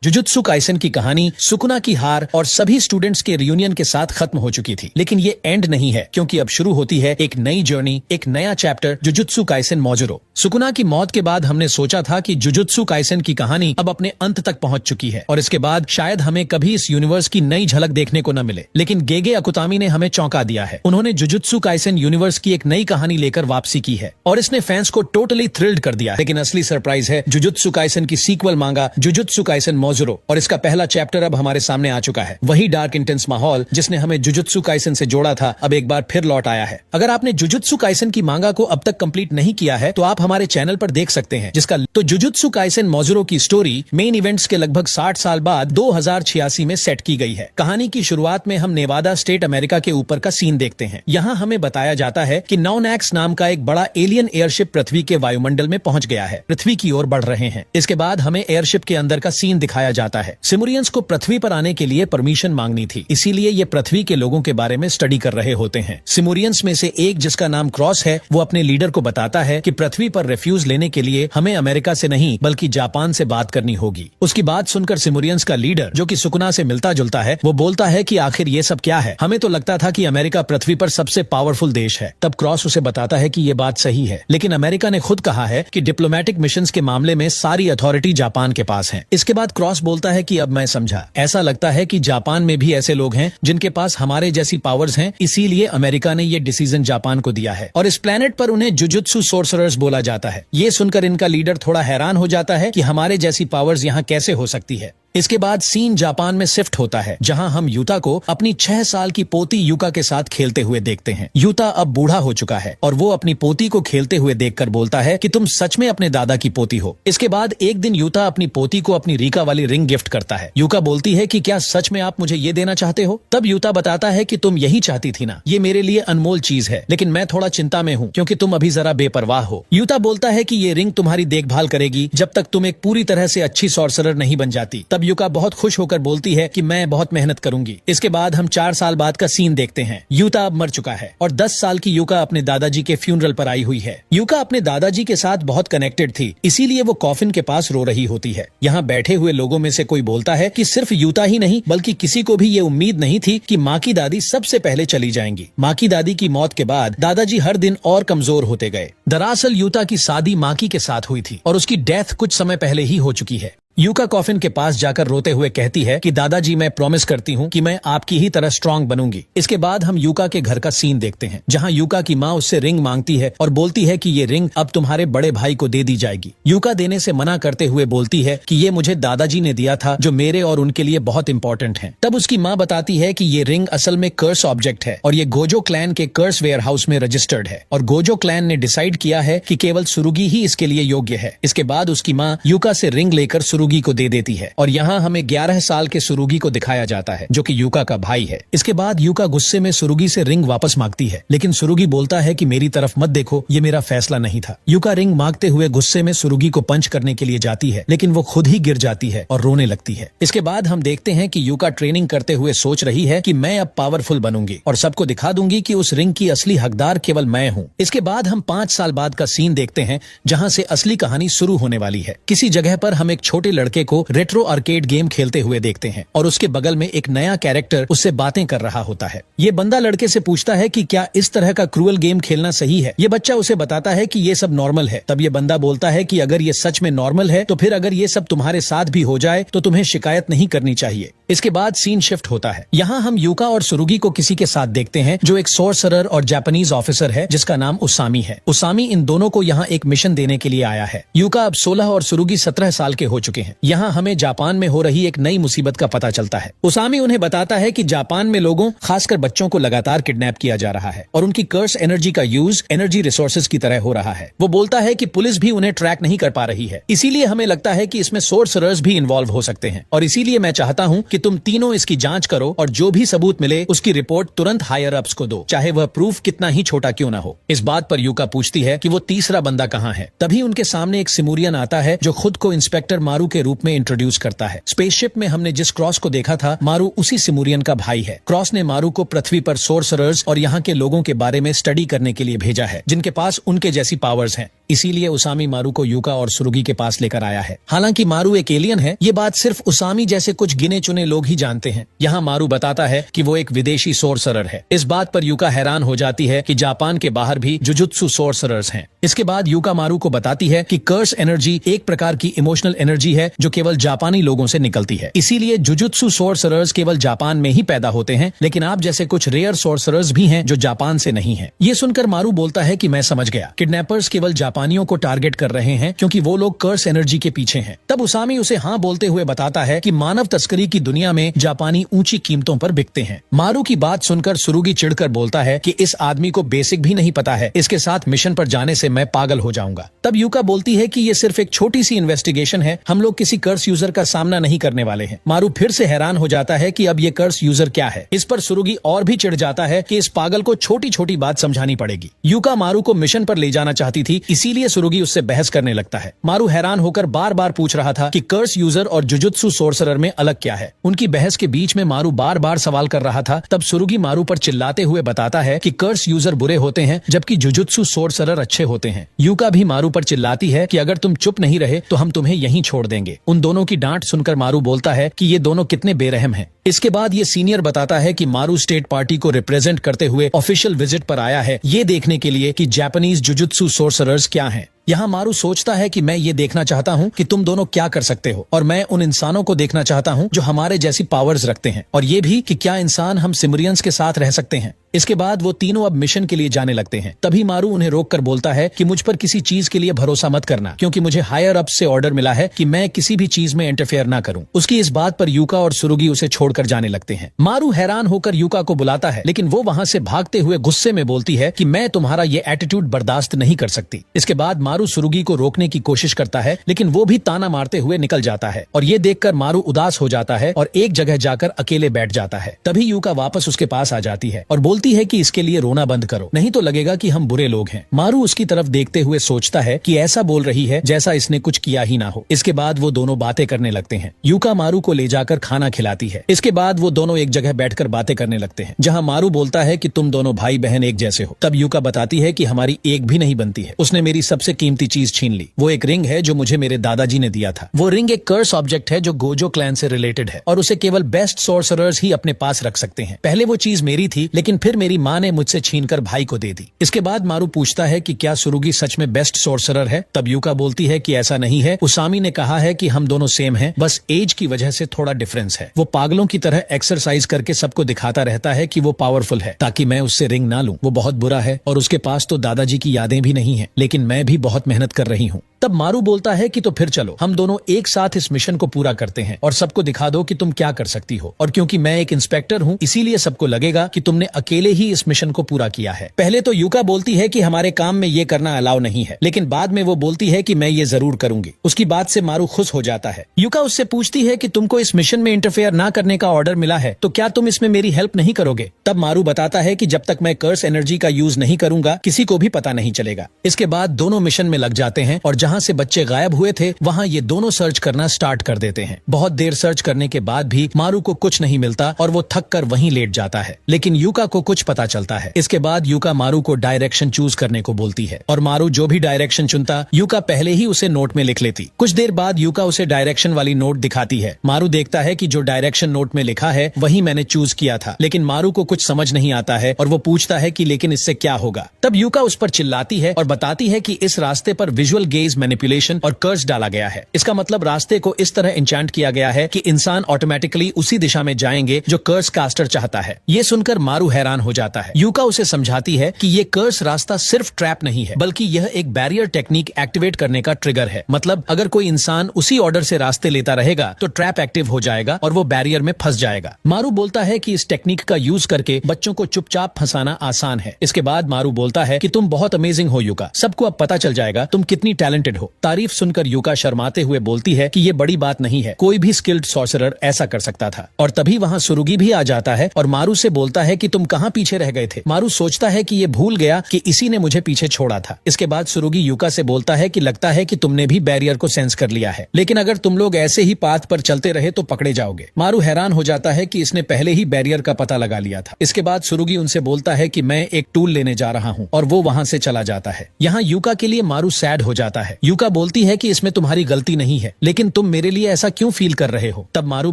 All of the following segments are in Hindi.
जुजुत्सु काइसेन की कहानी सुकुना की हार और सभी स्टूडेंट्स के रियूनियन के साथ खत्म हो चुकी थी, लेकिन ये एंड नहीं है क्योंकि अब शुरू होती है एक नई जर्नी, एक नया चैप्टर, जुजुत्सु काइसेन मोजोरो। सुकुना की मौत के बाद हमने सोचा था कि जुजुत्सु काइसेन की कहानी अब अपने अंत तक पहुंच चुकी है और इसके बाद शायद हमें कभी इस यूनिवर्स की नई झलक देखने को न मिले, लेकिन गेगे अकुतामी ने हमें चौंका दिया है। उन्होंने जुजुत्सु काइसेन यूनिवर्स की एक नई कहानी लेकर वापसी की है और इसने फैंस को टोटली थ्रिल्ड कर दिया है। लेकिन असली सरप्राइज है जुजुत्सु काइसेन की सीक्वल मांगा जुजुत्सु काइसेन मोजोरो और इसका पहला चैप्टर अब हमारे सामने आ चुका है। वही डार्क इंटेंस माहौल जिसने हमें जुजुत्सु काइसेन से जोड़ा था अब एक बार फिर लौट आया है। अगर आपने जुजुत्सु काइसेन की मांगा को अब तक कंप्लीट नहीं किया है तो आप हमारे चैनल पर देख सकते हैं, जिसका तो जुजुत्सु काइसेन मोजोरो की स्टोरी मेन इवेंट्स के लगभग 60 साल बाद 2086 में सेट की गई है। कहानी की शुरुआत में हम नेवादा स्टेट अमेरिका के ऊपर का सीन देखते हैं। यहाँ हमें बताया जाता है कि नॉनैक्स नाम का एक बड़ा एलियन एयरशिप पृथ्वी के वायुमंडल में पहुंच गया है, पृथ्वी की ओर बढ़ रहे हैं। इसके बाद हमें एयरशिप के अंदर का सीन दिखाया जाता है। सिमुरियंस को पृथ्वी पर आने के लिए परमिशन मांगनी थी, इसीलिए ये पृथ्वी के लोगों के बारे में स्टडी कर रहे होते हैं। सिमुरियंस में से एक जिसका नाम क्रॉस है वो अपने लीडर को बताता है कि पृथ्वी पर रिफ्यूज लेने के लिए हमें अमेरिका से नहीं बल्कि जापान से बात करनी होगी। उसकी बात सुनकर सिमुरियंस का लीडर जो कि सुकुना से मिलता जुलता है वो बोलता है कि आखिर ये सब क्या है, हमें तो लगता था कि अमेरिका पृथ्वी पर सबसे पावरफुल देश है। तब क्रॉस उसे बताता है कि ये बात सही है, लेकिन अमेरिका ने खुद कहा है कि डिप्लोमेटिक मिशंस के मामले में सारी अथॉरिटी जापान के पास है। इसके बाद क्रॉस बोलता है कि अब मैं समझा, ऐसा लगता है कि जापान में भी ऐसे लोग हैं जिनके पास हमारे जैसी पावर्स हैं, इसीलिए अमेरिका ने ये डिसीजन जापान को दिया है और इस प्लेनेट पर उन्हें जुजुत्सु सोर्सरर्स बोला जाता है। ये सुनकर इनका लीडर थोड़ा हैरान हो जाता है कि हमारे जैसी पावर्स यहाँ कैसे हो सकती है। इसके बाद सीन जापान में शिफ्ट होता है, जहां हम यूता को अपनी 6 साल की पोती युका के साथ खेलते हुए देखते हैं। यूता अब बूढ़ा हो चुका है और वो अपनी पोती को खेलते हुए देखकर बोलता है कि तुम सच में अपने दादा की पोती हो। इसके बाद एक दिन यूता अपनी पोती को अपनी रीका वाली रिंग गिफ्ट करता है। युका बोलती है कि क्या सच में आप मुझे ये देना चाहते हो? तब यूता बताता है कि तुम यही चाहती थी ना, ये मेरे लिए अनमोल चीज है, लेकिन मैं थोड़ा चिंता में हूँ क्योंकि तुम अभी जरा बेपरवाह हो। यूता बोलता है कि ये रिंग तुम्हारी देखभाल करेगी जब तक तुम एक पूरी तरह से अच्छी सॉर्सरर नहीं बन जाती। तब युका बहुत खुश होकर बोलती है कि मैं बहुत मेहनत करूंगी। इसके बाद हम 4 साल बाद का सीन देखते हैं। यूता अब मर चुका है और 10 साल की यूका अपने दादाजी के फ्यूनरल पर आई हुई है। यूका अपने दादाजी के साथ बहुत कनेक्टेड थी, इसीलिए वो कॉफिन के पास रो रही होती है। यहाँ बैठे हुए लोगों में से कोई बोलता है कि सिर्फ यूता ही नहीं बल्कि किसी को भी ये उम्मीद नहीं थी कि माँ की दादी सबसे पहले चली जाएंगी। माँ की दादी की मौत के बाद दादाजी हर दिन और कमजोर होते गए। दरअसल यूता की शादी माकी के साथ हुई थी और उसकी डेथ कुछ समय पहले ही हो चुकी है। यूका कॉफिन के पास जाकर रोते हुए कहती है कि दादाजी मैं प्रॉमिस करती हूँ कि मैं आपकी ही तरह स्ट्रांग बनूंगी। इसके बाद हम यूका के घर का सीन देखते हैं, जहाँ यूका की माँ उससे रिंग मांगती है और बोलती है कि ये रिंग अब तुम्हारे बड़े भाई को दे दी जाएगी। यूका देने से मना करते हुए बोलती है कि ये मुझे दादाजी ने दिया था जो मेरे और उनके लिए बहुत इंपॉर्टेंट है। तब उसकी माँ बताती है कि ये रिंग असल में कर्स ऑब्जेक्ट है और ये गोजो क्लैन के कर्स वेयर हाउस में रजिस्टर्ड है और गोजो क्लैन ने डिसाइड किया है कि केवल सुरुगी ही इसके लिए योग्य है। इसके बाद उसकी माँ यूका से रिंग लेकर सुरुगी को दे देती है और यहाँ हमें 11 साल के सुरुगी को दिखाया जाता है जो कि यूका का भाई है। इसके बाद यूका गुस्से में सुरुगी से रिंग वापस मांगती है, लेकिन सुरुगी बोलता है कि मेरी तरफ मत देखो, ये मेरा फैसला नहीं था। यूका रिंग मांगते हुए गुस्से में सुरुगी को पंच करने के लिए जाती है, लेकिन वो खुद ही गिर जाती है और रोने लगती है। इसके बाद हम देखते हैं कि यूका ट्रेनिंग करते हुए सोच रही है कि मैं अब पावरफुल बनूंगी और सबको दिखा दूंगी कि उस रिंग की असली हकदार केवल मैं हूँ। इसके बाद हम 5 साल बाद का सीन देखते हैं, जहाँ से असली कहानी शुरू होने वाली है। किसी जगह पर हम एक छोटे लड़के को रेट्रो आर्केड गेम खेलते हुए देखते हैं और उसके बगल में एक नया कैरेक्टर उससे बातें कर रहा होता है। ये बंदा लड़के से पूछता है कि क्या इस तरह का क्रूअल गेम खेलना सही है। ये बच्चा उसे बताता है कि ये सब नॉर्मल है। तब ये बंदा बोलता है कि अगर ये सच में नॉर्मल है तो फिर अगर ये सब तुम्हारे साथ भी हो जाए तो तुम्हें शिकायत नहीं करनी चाहिए। इसके बाद सीन शिफ्ट होता है। यहाँ हम यूका और सुरुगी को किसी के साथ देखते हैं जो एक सोर्सरर और जापानीज ऑफिसर है जिसका नाम उसामी है। उसामी इन दोनों को यहाँ एक मिशन देने के लिए आया है। यूका अब 16 और सुरुगी 17 साल के हो चुके हैं। यहाँ हमें जापान में हो रही एक नई मुसीबत का पता चलता है। उसामी उन्हें बताता है कि जापान में लोगों खासकर बच्चों को लगातार किडनैप किया जा रहा है और उनकी कर्स एनर्जी का यूज एनर्जी रिसोर्सेज की तरह हो रहा है। वो बोलता है कि पुलिस भी उन्हें ट्रैक नहीं कर पा रही है, इसीलिए हमें लगता है कि इसमें सोर्सरर्स भी इन्वॉल्व हो सकते हैं और इसीलिए मैं चाहता हूँ कि तुम तीनों इसकी जांच करो और जो भी सबूत मिले उसकी रिपोर्ट तुरंत हायर अप्स को दो, चाहे वह प्रूफ कितना ही छोटा क्यों ना हो। इस बात पर यूका पूछती है कि वो तीसरा बंदा कहाँ है। तभी उनके सामने एक सिमूरियन आता है जो खुद को इंस्पेक्टर मारू के रूप में इंट्रोड्यूस करता है। स्पेसशिप में हमने जिस क्रॉस को देखा था, मारू उसी सिमूरियन का भाई है। क्रॉस ने मारू को पृथ्वी पर सोर्सरर्स और यहाँ के लोगों के बारे में स्टडी करने के लिए भेजा है, जिनके पास उनके जैसी पावर्स हैं। इसीलिए उसामी मारू को यूका और सुरुगी के पास लेकर आया है। हालांकि मारू एक एलियन है, ये बात सिर्फ उसामी जैसे कुछ गिने चुने लोग ही जानते हैं। यहाँ मारू बताता है कि वो एक विदेशी सोर्सरर है। इस बात पर यूका हैरान हो जाती है कि जापान के बाहर भी जुजुत्सु सोर्सरर्स हैं। इसके बाद यूका मारू को बताती है कि कर्स एनर्जी एक प्रकार की इमोशनल एनर्जी है जो केवल जापानी लोगों से निकलती है। इसीलिए जुजुत्सु सोर्सरर्स केवल जापान में ही पैदा होते हैं, लेकिन आप जैसे कुछ रेयर सोर्सरर्स भी हैं जो जापान से नहीं हैं। ये सुनकर मारू बोलता है कि मैं समझ गया, किडनैपर्स केवल जापानियों को टारगेट कर रहे हैं क्योंकि वो लोग कर्स एनर्जी के पीछे हैं। तब उसामी उसे हाँ बोलते हुए बताता है कि मानव तस्करी की दुनिया में जापानी ऊंची कीमतों पर बिकते हैं। मारू की बात सुनकर सुरुगी चिढ़कर बोलता है कि इस आदमी को बेसिक भी नहीं पता है, इसके साथ मिशन पर जाने से मैं पागल हो जाऊंगा। तब यूका बोलती है कि ये सिर्फ एक छोटी सी इन्वेस्टिगेशन है, हम लोग किसी कर्स यूजर का सामना नहीं करने वाले हैं। मारू फिर से हैरान हो जाता है कि अब ये कर्स यूजर क्या है। इस पर सुरुगी और भी चिढ़ जाता है कि इस पागल को छोटी छोटी बात समझानी पड़ेगी। यूका मारू को मिशन पर ले जाना चाहती थी, इसीलिए सुरुगी उससे बहस करने लगता है। मारू हैरान होकर बार बार पूछ रहा था कि कर्स यूजर और जुजुत्सु सोर्सरर में अलग क्या है। उनकी बहस के बीच में मारू बार बार सवाल कर रहा था। तब सुरुगी मारू पर चिल्लाते हुए बताता है कि कर्स यूजर बुरे होते हैं जबकि जुजुत्सु सोर्सरर अच्छे होते हैं। यूका भी मारू पर चिल्लाती है कि अगर तुम चुप नहीं रहे तो हम तुम्हें यहीं छोड़ देंगे। उन दोनों की डांट सुनकर मारू बोलता है कि ये दोनों कितने बेरहम हैं। इसके बाद ये सीनियर बताता है कि मारू स्टेट पार्टी को रिप्रेजेंट करते हुए ऑफिशियल विजिट पर आया है, ये देखने के लिए कि जापानीज जुजुत्सु सोर्सरर्स क्या हैं। यहाँ मारू सोचता है कि मैं ये देखना चाहता हूँ कि तुम दोनों क्या कर सकते हो, और मैं उन इंसानों को देखना चाहता हूँ जो हमारे जैसी पावर्स रखते हैं, और ये भी कि क्या इंसान हम सिमरियंस के साथ रह सकते हैं। इसके बाद वो तीनों अब मिशन के लिए जाने लगते हैं। तभी मारू उन्हें रोककर बोलता है कि मुझ पर किसी चीज के लिए भरोसा मत करना, क्योंकि मुझे हायर अप से ऑर्डर मिला है कि मैं किसी भी चीज में इंटरफेयर ना करूं। उसकी इस बात पर यूका और सुरुगी उसे छोड़कर जाने लगते हैं। मारू हैरान होकर यूका को बुलाता है, लेकिन वो वहां से भागते हुए गुस्से में बोलती है कि मैं तुम्हारा ये एटीट्यूड बर्दाश्त नहीं कर सकती। इसके बाद मारू सुरुगी को रोकने की कोशिश करता है, लेकिन वो भी ताना मारते हुए निकल जाता है, और ये देखकर मारू उदास हो जाता है और एक जगह जाकर अकेले बैठ जाता है। तभी यूका वापस उसके पास आ जाती है और बोलती है कि इसके लिए रोना बंद करो, नहीं तो लगेगा कि हम बुरे लोग हैं। मारू उसकी तरफ देखते हुए सोचता है कि ऐसा बोल रही है जैसा इसने कुछ किया ही ना हो। इसके बाद वो दोनों बातें करने लगते हैं। यूका मारू को ले जाकर खाना खिलाती है। इसके बाद वो दोनों एक जगह बैठकर बातें करने लगते हैं, जहाँ मारू बोलता है कि तुम दोनों भाई बहन एक जैसे हो। तब यूका बताती है कि हमारी एक भी नहीं बनती है, उसने मेरी सबसे कीमती चीज छीन ली। वो एक रिंग है जो मुझे मेरे दादाजी ने दिया था। वो रिंग एक कर्स ऑब्जेक्ट है जो गोजो क्लैन से रिलेटेड है, और उसे केवल बेस्ट सोर्सरर्स ही अपने पास रख सकते हैं। पहले वो चीज मेरी थी, लेकिन फिर मेरी माँ ने मुझसे छीनकर भाई को दे दी। इसके बाद मारू पूछता है कि क्या सुरुगी सच में बेस्ट सोर्सरर है। तब यूका बोलती है कि ऐसा नहीं है, उसामी ने कहा है कि हम दोनों सेम हैं, बस एज की वजह से थोड़ा डिफरेंस है। वो पागलों की तरह एक्सरसाइज करके सबको दिखाता रहता है कि वो पावरफुल है, ताकि मैं उससे रिंग ना लूं। वो बहुत बुरा है और उसके पास तो दादाजी की यादें भी नहीं है, लेकिन मैं भी बहुत मेहनत कर रही हूँ। तब मारू बोलता है कि तो फिर चलो हम दोनों एक साथ इस मिशन को पूरा करते हैं और सबको दिखा दो कि तुम क्या कर सकती हो। और क्योंकि मैं एक इंस्पेक्टर हूँ, इसीलिए सबको लगेगा कि तुमने अकेले ही इस मिशन को पूरा किया है। पहले तो यूका बोलती है कि हमारे काम में ये करना अलाउ नहीं है, लेकिन बाद में वो बोलती है कि मैं ये जरूर करूंगी। उसकी बात से मारू खुश हो जाता है। यूका उससे पूछती है कि तुमको इस मिशन में इंटरफेयर ना करने का ऑर्डर मिला है, तो क्या तुम इसमें मेरी हेल्प नहीं करोगे। तब मारू बताता है कि जब तक मैं कर्स एनर्जी का यूज नहीं करूंगा, किसी को भी पता नहीं चलेगा। इसके बाद दोनों मिशन में लग जाते हैं, और जहाँ से बच्चे गायब हुए थे वहाँ ये दोनों सर्च करना स्टार्ट कर देते हैं। बहुत देर सर्च करने के बाद भी मारू को कुछ नहीं मिलता और वो थक कर वहीं लेट जाता है, लेकिन यूका को कुछ पता चलता है। इसके बाद यूका मारू को डायरेक्शन चूज करने को बोलती है, और मारू जो भी डायरेक्शन चुनता यूका पहले ही उसे नोट में लिख लेती। कुछ देर बाद यूका उसे डायरेक्शन वाली नोट दिखाती है। मारू देखता है कि जो डायरेक्शन नोट में लिखा है वही मैंने चूज किया था, लेकिन मारू को कुछ समझ नहीं आता है और वो पूछता है कि लेकिन इससे क्या होगा। तब यूका उस पर चिल्लाती है और बताती है कि इस रास्ते पर विजुअल गेज मैनिपुलेशन और कर्स डाला गया है। इसका मतलब रास्ते को इस तरह इंचेंट किया गया है कि इंसान ऑटोमेटिकली उसी दिशा में जाएंगे जो कर्स कास्टर चाहता है। ये सुनकर मारू हैरान हो जाता है। यूका उसे समझाती है कि ये कर्स रास्ता सिर्फ ट्रैप नहीं है, बल्कि यह एक बैरियर टेक्निक एक्टिवेट करने का ट्रिगर है। मतलब अगर कोई इंसान उसी ऑर्डर से रास्ते लेता रहेगा तो ट्रैप एक्टिव हो जाएगा और वो बैरियर में फंस जाएगा। मारू बोलता है कि इस टेक्निक का यूज करके बच्चों को चुपचाप फंसाना आसान है। इसके बाद मारू बोलता है कि तुम बहुत अमेजिंग हो यूका, सबको अब पता चल जाएगा तुम कितनी टैलेंटेड हो। तारीफ सुनकर यूका शर्माते हुए बोलती है कि ये बड़ी बात नहीं है, कोई भी स्किल्ड सॉर्सरर ऐसा कर सकता था। और तभी वहाँ सुरुगी भी आ जाता है और मारू से बोलता है कि तुम कहाँ पीछे रह गए थे। मारू सोचता है कि ये भूल गया कि इसी ने मुझे पीछे छोड़ा था। इसके बाद सुरुगी यूका से बोलता है कि लगता है कि तुमने भी बैरियर को सेंस कर लिया है, लेकिन अगर तुम लोग ऐसे ही पाथ पर चलते रहे तो पकड़े जाओगे। मारू हैरान हो जाता है कि इसने पहले ही बैरियर का पता लगा लिया था। इसके बाद सुरुगी उनसे बोलता है कि मैं एक टूल लेने जा रहा हूँ और वो वहाँ से चला जाता है। यहाँ यूका के लिए मारू सैड हो जाता है। यूका बोलती है कि इसमें तुम्हारी गलती नहीं है, लेकिन तुम मेरे लिए ऐसा क्यों फील कर रहे हो। तब मारू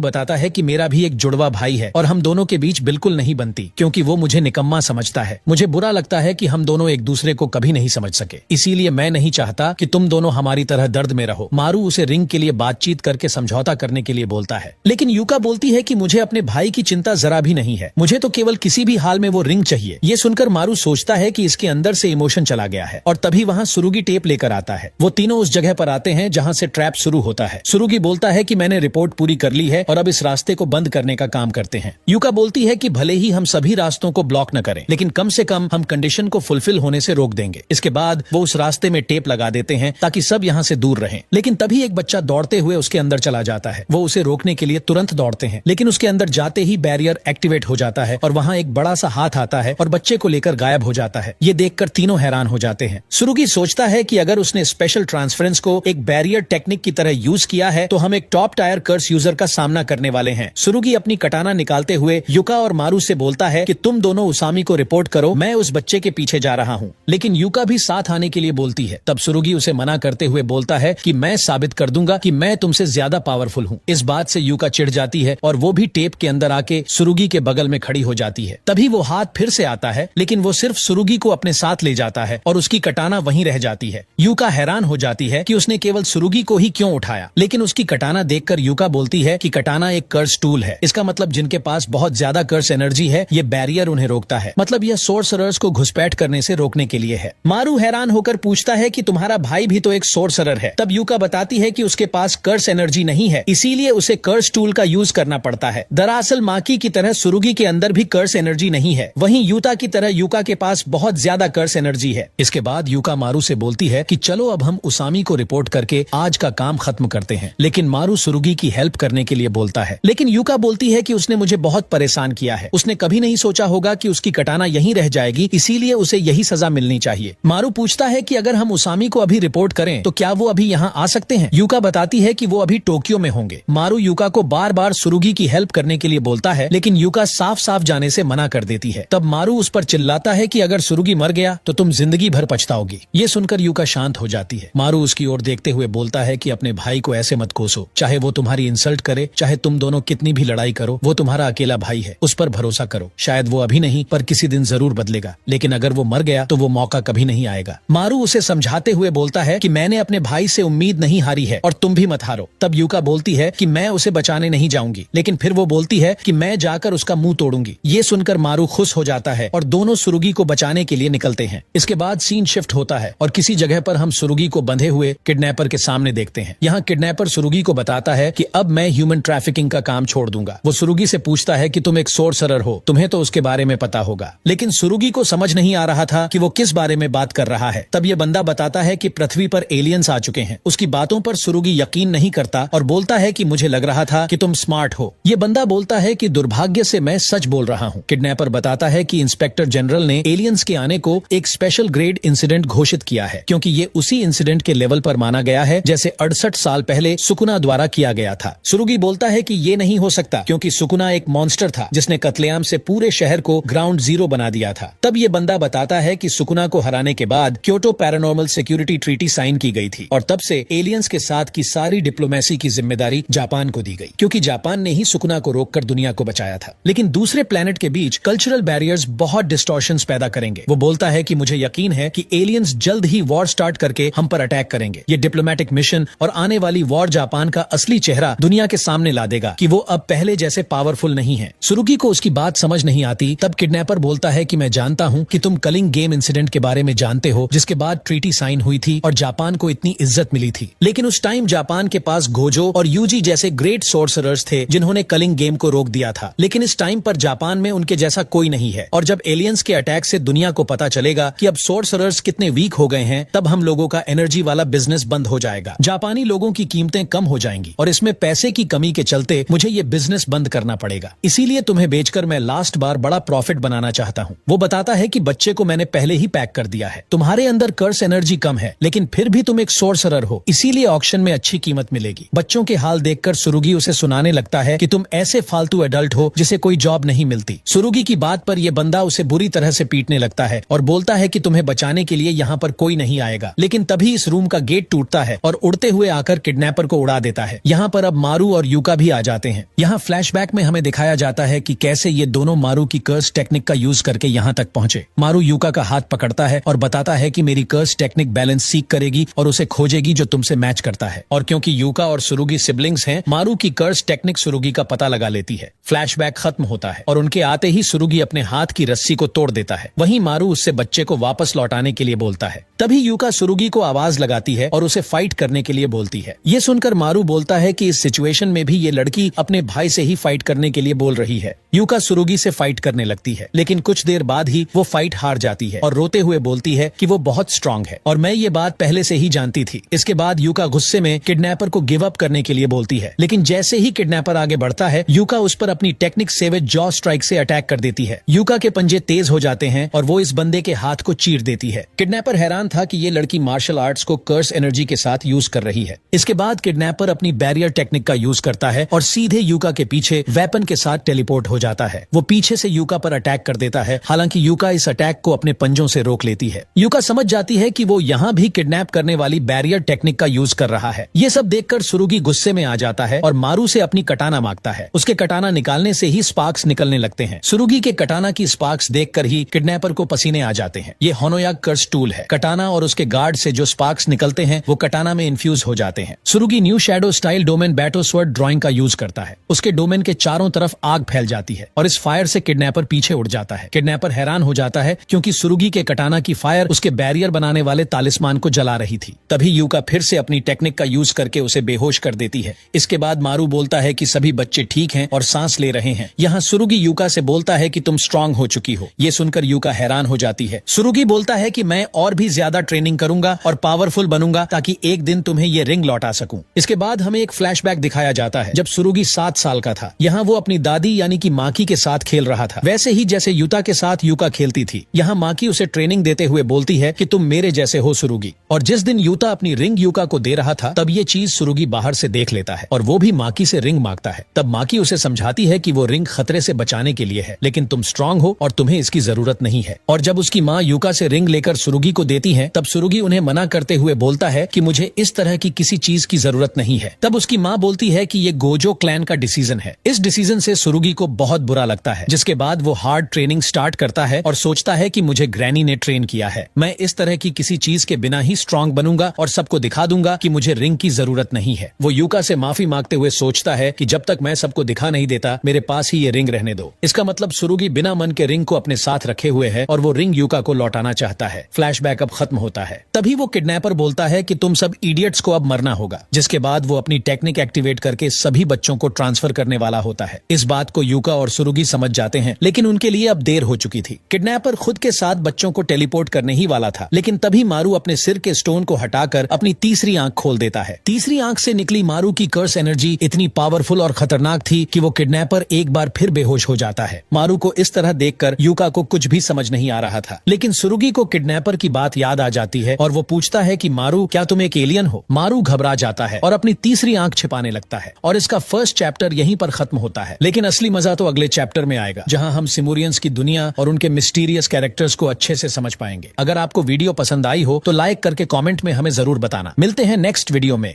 बताता है कि मेरा भी एक जुड़वा भाई है और हम दोनों के बीच बिल्कुल नहीं बनती, क्योंकि वो मुझे निकम्मा समझता है। मुझे बुरा लगता है कि हम दोनों एक दूसरे को कभी नहीं समझ सके, इसीलिए मैं नहीं चाहता कि तुम दोनों हमारी तरह दर्द में रहो। मारू उसे रिंग के लिए बातचीत करके समझौता करने के लिए बोलता है, लेकिन यूका बोलती है कि मुझे अपने भाई की चिंता जरा भी नहीं है, मुझे तो केवल किसी भी हाल में वो रिंग चाहिए। ये सुनकर मारू सोचता है कि इसके अंदर से इमोशन चला गया है और तभी वहाँ सुरुगी टेप लेकर आता है। वो तीनों उस जगह पर आते हैं जहाँ से ट्रैप शुरू होता है। सुरुगी बोलता है कि मैंने रिपोर्ट पूरी कर ली है और अब इस रास्ते को बंद करने का काम करते हैं। यूका बोलती है कि भले ही हम सभी रास्तों को ब्लॉक न करें, लेकिन कम से कम हम कंडीशन को फुलफिल होने से रोक देंगे। इसके बाद वो उस रास्ते में टेप लगा देते हैं ताकि सब यहाँ से दूर रहें। लेकिन तभी एक बच्चा दौड़ते हुए उसके अंदर चला जाता है। वो उसे रोकने के लिए तुरंत दौड़ते हैं, लेकिन उसके अंदर जाते ही बैरियर एक्टिवेट हो जाता है और वहाँ एक बड़ा सा हाथ आता है और बच्चे को लेकर गायब हो जाता है। ये देखकर तीनों हैरान हो जाते हैं। सुरुगी सोचता है कि अगर उसने स्पेशल ट्रांसफरेंस को एक बैरियर टेक्निक की तरह यूज किया है तो हम एक टॉप टायर कर्स यूजर का सामना करने वाले हैं। सुरुगी अपनी कटाना निकालते हुए यूका और मारू से बोलता है कि तुम दोनों उसामी को रिपोर्ट करो, मैं उस बच्चे के पीछे जा रहा हूँ। लेकिन यूका भी साथ आने के लिए बोलती है। तब सुरुगी उसे मना करते हुए बोलता है कि मैं साबित कर दूंगा कि मैं तुमसे ज्यादा पावरफुल हूँ। इस बात से यूका चिढ़ जाती है और वो भी टेप के अंदर आके सुरुगी के बगल में खड़ी हो जाती है। तभी वो हाथ फिर से आता है, लेकिन वो सिर्फ सुरुगी को अपने साथ ले जाता है और उसकी कटाना वहीं रह जाती है। यूका हैरान हो जाती है कि उसने केवल सुरुगी को ही क्यों उठाया, लेकिन उसकी कटाना देखकर यूका बोलती है कि कटाना एक कर्स टूल है। इसका मतलब जिनके पास बहुत ज्यादा कर्स एनर्जी है, ये बैरियर उन्हें रोकता है। मतलब यह सोर्सरर्स को घुसपैठ करने से रोकने के लिए है। मारू हैरान होकर पूछता है कि तुम्हारा भाई भी तो एक सोर्सरर है। तब यूका बताती है कि उसके पास कर्स एनर्जी नहीं है, इसीलिए उसे कर्स टूल का यूज करना पड़ता है। दरअसल माकी की तरह सुरुगी के अंदर भी कर्स एनर्जी नहीं है, वहीं यूता की तरह यूका के पास बहुत ज्यादा कर्स एनर्जी है। इसके बाद यूका मारू से बोलती है कि चलो अब हम उसामी को रिपोर्ट करके आज का काम खत्म करते हैं। लेकिन मारू सुरुगी की हेल्प करने के लिए बोलता है, लेकिन यूका बोलती है कि उसने मुझे बहुत परेशान किया है। उसने कभी नहीं सोचा होगा कि उसकी कटाना यहीं रह जाएगी, इसीलिए उसे यही सजा मिलनी चाहिए। मारू पूछता है कि अगर हम उसामी को अभी रिपोर्ट करें तो क्या वो अभी यहाँ आ सकते हैं। यूका बताती है कि वो अभी टोक्यो में होंगे। मारू यूका को बार बार सुरुगी की हेल्प करने के लिए बोलता है, लेकिन यूका साफ साफ जाने से मना कर देती है। तब मारू उस पर चिल्लाता है कि अगर सुरुगी मर गया तो तुम जिंदगी भर पछताओगी। ये सुनकर यूका शांत हो जाती है। मारू उसकी ओर देखते हुए बोलता है कि अपने भाई को ऐसे मत कोसो, चाहे वो तुम्हारी इंसल्ट करे, चाहे तुम दोनों कितनी भी लड़ाई करो, वो तुम्हारा अकेला भाई है, उस पर भरोसा करो। शायद वो अभी नहीं पर किसी दिन जरूर बदलेगा, लेकिन अगर वो मर गया तो वो मौका कभी नहीं आएगा। मारू उसे समझाते हुए बोलता है कि मैंने अपने भाई से उम्मीद नहीं हारी है और तुम भी मत हारो। तब यूका बोलती है कि मैं उसे बचाने नहीं जाऊंगी, लेकिन फिर वो बोलती है कि मैं जाकर उसका मुंह तोड़ूंगी। ये सुनकर मारू खुश हो जाता है और दोनों सुरुगी को बचाने के लिए निकलते हैं। इसके बाद सीन शिफ्ट होता है और किसी जगह पर हम सुरुगी को बंधे हुए किडनैपर के सामने देखते हैं। यहाँ किडनैपर सुरुगी को बताता है कि अब मैं ह्यूमन ट्रैफिकिंग का काम छोड़ दूंगा। वो सुरुगी से पूछता है कि तुम एक सोर्सरर हो, तुम्हें तो उसके बारे में पता होगा। लेकिन सुरुगी को समझ नहीं आ रहा था कि वो किस बारे में बात कर रहा है। तब ये बंदा बताता है कि पृथ्वी पर एलियंस आ चुके हैं। उसकी बातों पर सुरुगी यकीन नहीं करता और बोलता है कि मुझे लग रहा था कि तुम स्मार्ट हो। ये बंदा बोलता है कि दुर्भाग्य से मैं सच बोल रहा हूँ। किडनैपर बताता है कि इंस्पेक्टर जनरल ने एलियंस के आने को एक स्पेशल ग्रेड इंसिडेंट घोषित किया है, क्योंकि ये उसी इंसिडेंट के लेवल पर माना गया है जैसे 68 साल पहले सुकुना द्वारा किया गया था। सुरुगी बोलता है कि ये नहीं हो सकता, क्योंकि सुकुना एक मॉन्स्टर था जिसने कत्लेआम से पूरे शहर को ग्राउंड जीरो बना दिया था। तब ये बंदा बताता है कि सुकुना को हराने के बाद Kyoto paranormal security treaty sign की गई थी और तब से एलियंस के साथ की सारी डिप्लोमेसी की जिम्मेदारी जापान को दी गई, क्योंकि जापान ने ही सुकुना को रोककर दुनिया को बचाया था। लेकिन दूसरे प्लेनेट के बीच कल्चरल बैरियर्स बहुत डिस्टॉर्शंस पैदा करेंगे। वो बोलता है कि मुझे यकीन है कि एलियंस जल्द ही वॉर स्टार्ट करके हम पर अटैक करेंगे। ये डिप्लोमेटिक मिशन और आने वाली वॉर जापान का असली चेहरा दुनिया के सामने ला देगा कि वो अब पहले जैसे पावरफुल नहीं है। सुरुगी को उसकी बात समझ नहीं आती थी तब किडनैपर बोलता है कि मैं जानता हूँ कि तुम कलिंग गेम इंसिडेंट के बारे में जानते हो, जिसके बाद ट्रीटी साइन हुई थी और जापान को इतनी इज्जत मिली थी। लेकिन उस टाइम जापान के पास गोजो और यूजी जैसे ग्रेट सोर्सरर्स थे जिन्होंने कलिंग गेम को रोक दिया था। लेकिन इस टाइम पर जापान में उनके जैसा कोई नहीं है, और जब एलियंस के अटैक से दुनिया को पता चलेगा कि अब सोर्सरर्स कितने वीक हो गए हैं, तब हम लोगों का एनर्जी वाला बिजनेस बंद हो जाएगा। जापानी लोगों की कीमतें कम हो जाएंगी और इसमें पैसे की कमी के चलते मुझे ये बिजनेस बंद करना पड़ेगा। इसीलिए तुम्हें बेचकर मैं लास्ट बार बड़ा प्रॉफिट बनाना चाहता हूँ। वो बताता है कि बच्चे को मैंने पहले ही पैक कर दिया है। तुम्हारे अंदर कर्स एनर्जी कम है, लेकिन फिर भी तुम एक सोर्सरर हो, इसीलिए ऑक्शन में अच्छी कीमत मिलेगी। बच्चों के हाल देखकर सुरुगी उसे सुनाने लगता है कि तुम ऐसे फालतू एडल्ट हो जिसे कोई जॉब नहीं मिलती। सुरुगी की बात पर यह बंदा उसे बुरी तरह से पीटने लगता है और बोलता है कि तुम्हें बचाने के लिए यहाँ पर कोई नहीं आएगा। लेकिन तभी इस रूम का गेट टूटता है और उड़ते हुए आकर किडनैपर को उड़ा देता है। यहाँ पर अब मारू और यूका भी आ जाते हैं। यहाँ फ्लैशबैक में हमें दिखाया जाता है कि कैसे ये दोनों मारू की कर्स टेक्निक का यूज करके यहाँ तक पहुंचे। मारू यूका का हाथ पकड़ता है और बताता है कि मेरी कर्स टेक्निक बैलेंस सीख करेगी और उसे खोजेगी जो तुमसे मैच करता है। और क्योंकि यूका और सुरुगी सिबलिंग्स हैं, मारू की कर्स टेक्निक सुरुगी का पता लगा लेती है। फ्लैशबैक खत्म होता है और उनके आते ही सुरुगी अपने हाथ की रस्सी को तोड़ देता है। वहीं मारू उससे बच्चे को वापस लौटाने के लिए बोलता है। तभी यूका सुरुगी को आवाज लगाती है और उसे फाइट करने के लिए बोलती है। ये सुनकर मारू बोलता है कि इस सिचुएशन में भी ये लड़की अपने भाई से ही फाइट करने के लिए बोल रही है। यूका सुरुगी से फाइट करने लगती है, लेकिन कुछ देर बाद ही वो फाइट हार जाती है और रोते हुए बोलती है कि वो बहुत स्ट्रांग है और मैं ये बात पहले से ही जानती थी। इसके बाद यूका गुस्से में किडनैपर को गिव अप करने के लिए बोलती है, लेकिन जैसे ही किडनैपर आगे बढ़ता है, यूका उस पर अपनी टेक्निक सेवेज जॉ स्ट्राइक से अटैक कर देती है। यूका के पंजे तेज हो जाते हैं और वो इस बंदे के हाथ को चीर देती है। किडनैपर हैरान था कि ये लड़की मार्शल आर्ट्स को कर्स एनर्जी के साथ यूज कर रही है। इसके बाद किडनैपर अपनी बैरियर टेक्निक का यूज करता है और सीधे यूका के पीछे वेपन के साथ टेलीपोर्ट हो जाता है। वो पीछे से यूका पर अटैक कर देता है, हालांकि यूका इस अटैक को अपने पंजों से रोक लेती है। यूका समझ जाती है कि वो यहाँ भी किडनैप करने वाली बैरियर टेक्निक का यूज कर रहा है। ये सब देखकर सुरुगी गुस्से में आ जाता है और मारू से अपनी कटाना मांगता है। उसके कटाना निकालने से ही स्पार्क्स निकलने लगते हैं। सुरुगी के कटाना की स्पार्क्स देखकर ही किडनैपर को पसीने आ जाते हैं। ये होनोयाग कर्स टूल है। कटाना और उसके गार्ड से जो स्पार्क्स निकलते हैं वो कटाना में इन्फ्यूज हो जाते हैं। सुरुगी न्यू शैडो स्टाइल डोमेन बैटो स्वर्ड ड्राइंग का यूज करता है। उसके डोमेन के चारों तरफ आग फैल जाती है और इस फायर से किडनैपर पीछे उड़ जाता है। किडनैपर हैरान हो जाता है क्योंकि सुरुगी के कटाना की फायर उसके बैरियर बनाने वाले तालिस्मान को जला रही थी। तभी यूका फिर से अपनी टेक्निक का यूज करके उसे बेहोश कर देती है। इसके बाद मारू बोलता है कि सभी बच्चे ठीक हैं और सांस ले रहे हैं। यहाँ सुरुगी यूका से बोलता है कि तुम स्ट्रांग हो चुकी हो। ये सुनकर यूका हैरान हो जाती है। सुरुगी बोलता है कि मैं और भी ज्यादा ट्रेनिंग करूंगा और पावरफुल बनूंगा ताकि एक दिन तुम्हें ये रिंग लौटा सकूं। इसके बाद हमें एक फ्लैशबैक दिखाया जाता है जब सुरुगी 7 साल का था। यहाँ वो अपनी दादी यानी कि माकी के साथ खेल रहा था, वैसे ही जैसे यूता के साथ यूका खेलती थी। यहाँ माकी उसे ट्रेनिंग देते हुए बोलती है कि तुम मेरे जैसे हो सुरुगी। और जिस दिन यूता अपनी रिंग यूका को दे रहा था, तब ये चीज सुरुगी बाहर से देख लेता है और वो भी माकी से रिंग मांगता है। तब माकी उसे समझाती है कि वो रिंग खतरे से बचाने के लिए है, लेकिन तुम स्ट्रांग हो और तुम्हें इसकी जरूरत नहीं है। और जब उसकी माँ यूका से रिंग लेकर सुरुगी को देती है, तब सुरुगी उन्हें मना करते हुए बोलता है कि मुझे इस तरह की किसी चीज की जरूरत नहीं है। तब उसकी माँ बोलती है कि ये गोजो क्लैन का डिसीजन है। इस डिसीजन से सुरुगी को बहुत बुरा लगता है, जिसके बाद वो हार्ड ट्रेनिंग स्टार्ट करता है और सोचता है कि मुझे ग्रैनी ने ट्रेन किया है, मैं इस तरह की किसी चीज के बिना ही स्ट्रांग बनूंगा और सबको दिखा दूंगा कि मुझे रिंग की जरूरत नहीं है। वो यूका से माफी मांगते हुए सोचता है कि जब तक मैं सबको दिखा नहीं देता, मेरे पास ही ये रिंग रहने दो। इसका मतलब सुरुगी बिना मन के रिंग को अपने साथ रखे हुए है और वो रिंग यूका को लौटाना चाहता है। फ्लैशबैक अब खत्म होता है। तभी वो किडनैपर बोलता है कि तुम सब इडियट्स को अब मरना होगा, जिसके बाद वो अपनी टेक्निक एक्टिवेट करके सभी बच्चों को ट्रांसफर करने वाला होता है। इस बात को यूका और सुरुगी समझ जाते हैं, लेकिन उनके लिए अब देर हो चुकी थी। किडनैपर खुद के साथ बच्चों को टेलीपोर्ट करने ही वाला था, लेकिन तभी मारू अपने सिर के स्टोन को हटाकर अपनी तीसरी आंख खोल देता है। तीसरी आंख से निकली मारू की कर्स एनर्जी इतनी पावरफुल और खतरनाक थी कि वो किडनैपर एक बार फिर बेहोश हो जाता है। मारू को इस तरह देखकर यूका को कुछ भी समझ नहीं आ रहा था, लेकिन सुरुगी को किडनैपर की बात याद आ जाती है और वो पूछता है कि मारू, क्या तुम एक एलियन हो? मारू घबरा जाता है और अपनी तीसरी आंख छिपाने लगता है और इसका फर्स्ट चैप्टर यहीं पर खत्म होता है। लेकिन असली मजा तो अगले चैप्टर में आएगा, जहां हम सिमूरियंस की दुनिया और उनके मिस्टीरियस कैरेक्टर्स को अच्छे से समझ पाएंगे। अगर आपको वीडियो पसंद आई हो तो लाइक करके कमेंट में हमें जरूर बताना। मिलते हैं नेक्स्ट वीडियो में।